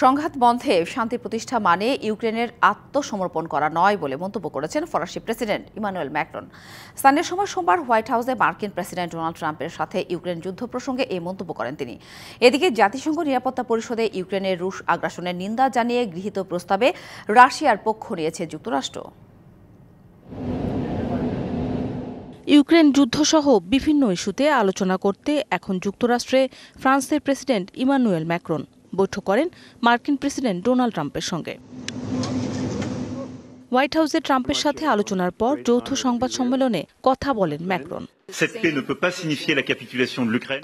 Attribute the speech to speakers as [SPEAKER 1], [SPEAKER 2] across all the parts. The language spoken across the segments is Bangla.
[SPEAKER 1] সংঘাত বন্ধে শান্তি প্রতিষ্ঠা মানে ইউক্রেনের আত্মসমর্পণ করা নয় বলে মন্তব্য করেছেন ফরাসি প্রেসিডেন্ট ইমানুয়েল ম্যাক্রন। স্থানীয় সময় সোমবার হোয়াইট হাউসে মার্কিন প্রেসিডেন্ট ডোনাল্ড ট্রাম্পের সাথে ইউক্রেন যুদ্ধ প্রসঙ্গে এই মন্তব্য করেন তিনি। এদিকে জাতিসংঘ নিরাপত্তা পরিষদে ইউক্রেনের রুশ আগ্রাসনের নিন্দা জানিয়ে গৃহীত প্রস্তাবে রাশিয়ার পক্ষ নিয়েছে যুক্তরাষ্ট্র।
[SPEAKER 2] ইউক্রেন যুদ্ধসহ বিভিন্ন ইস্যুতে আলোচনা করতে এখন যুক্তরাষ্ট্রে ফ্রান্সের প্রেসিডেন্ট ইমানুয়েল ম্যাক্রন বৈঠক করেন মার্কিন প্রেসিডেন্ট ডোনাল্ড ট্রাম্পের সঙ্গে। হোয়াইট হাউসে ট্রাম্পের সাথে আলোচনার পর যৌথ সংবাদ সম্মেলনে কথা বলেন ম্যাক্রন।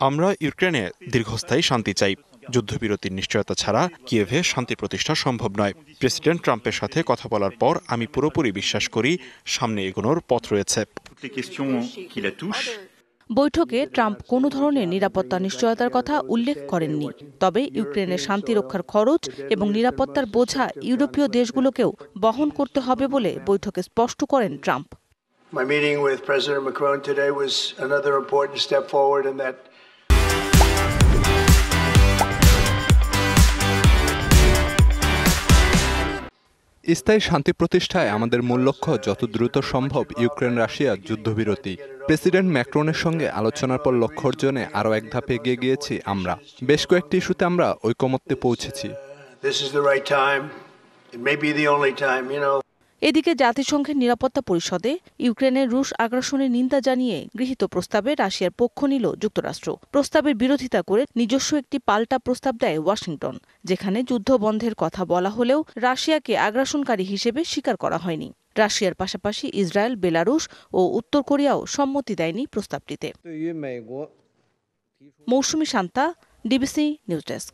[SPEAKER 3] আমরা ইউক্রেনে দীর্ঘস্থায়ী শান্তি চাই। যুদ্ধবিরতির নিশ্চয়তা ছাড়া কিয়েভে শান্তি প্রতিষ্ঠা সম্ভব নয়। প্রেসিডেন্ট ট্রাম্পের সাথে কথা বলার পর আমি পুরোপুরি বিশ্বাস করি সামনে এগোনোর পথ রয়েছে।
[SPEAKER 2] বৈঠকে ট্রাম্প কোনো ধরনের নিরাপত্তা নিশ্চয়তার কথা উল্লেখ করেননি। তবে ইউক্রেনের শান্তি রক্ষার খরচ এবং নিরাপত্তার বোঝা ইউরোপীয় দেশগুলোকেও বহন করতে হবে বলে বৈঠকে স্পষ্ট করেন Trump.
[SPEAKER 4] My meeting with President Macron today was another important step forward in that.
[SPEAKER 5] স্থায়ী শান্তি প্রতিষ্ঠায় আমাদের মূল লক্ষ্য যত দ্রুত সম্ভব ইউক্রেন রাশিয়া যুদ্ধবিরতি। প্রেসিডেন্ট ম্যাক্রনের সঙ্গে আলোচনার পর লক্ষ্য অর্জনে আরও এক ধাপ এগিয়ে গিয়েছি আমরা। বেশ কয়েকটি ইস্যুতে আমরা ঐকমত্যে পৌঁছেছি।
[SPEAKER 2] এদিকে জাতিসংঘের নিরাপত্তা পরিষদে ইউক্রেনের রুশ আগ্রাসনের নিন্দা জানিয়ে গৃহীত প্রস্তাবে রাশিয়ার পক্ষ নিল যুক্তরাষ্ট্র। প্রস্তাবের বিরোধিতা করে নিজস্ব একটি পাল্টা প্রস্তাব দেয় ওয়াশিংটন, যেখানে যুদ্ধ বন্ধের কথা বলা হলেও রাশিয়াকে আগ্রাসনকারী হিসেবে স্বীকার করা হয়নি। রাশিয়ার পাশাপাশি ইসরায়েল, বেলারুশ ও উত্তর কোরিয়াও সম্মতি দেয়নি প্রস্তাবটিতে। মৌসুমী শান্তা, ডিবিসি নিউজ ডেস্ক।